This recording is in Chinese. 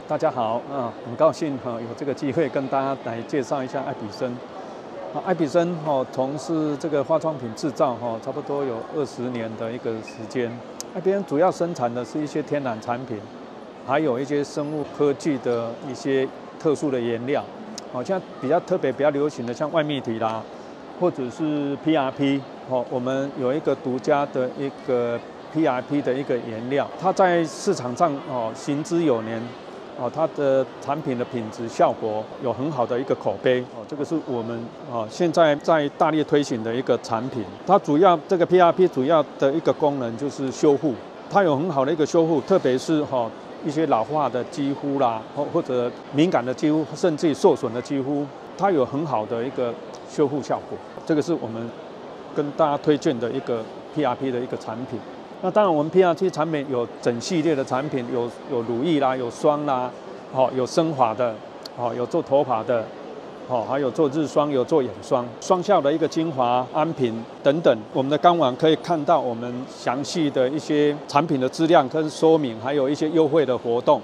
大家好很高兴有这个机会跟大家来介绍一下爱彼生。爱彼生从事这个化妆品制造差不多有20年的一个时间。爱彼生主要生产的是一些天然产品，还有一些生物科技的一些特殊的原料。像比较特别、比较流行的，像外泌体啦，或者是 PRP。我们有一个独家的一个 PRP 的一个原料，它在市场上行之有年。它的产品的品质效果有很好的一个口碑这个是我们现在在大力推行的一个产品。它主要这个 PRP 主要的一个功能就是修护，它有很好的一个修护，特别是一些老化的肌肤啦，或者敏感的肌肤，甚至于受损的肌肤，它有很好的一个修护效果。这个是我们跟大家推荐的一个 PRP 的一个产品。那当然，我们 PRP 产品有整系列的产品，有乳液啦，有霜啦，有升华的，有做头发的，还有做日霜，有做眼霜，双效的一个精华、安瓶等等。我们的官网可以看到我们详细的一些产品的质量跟说明，还有一些优惠的活动。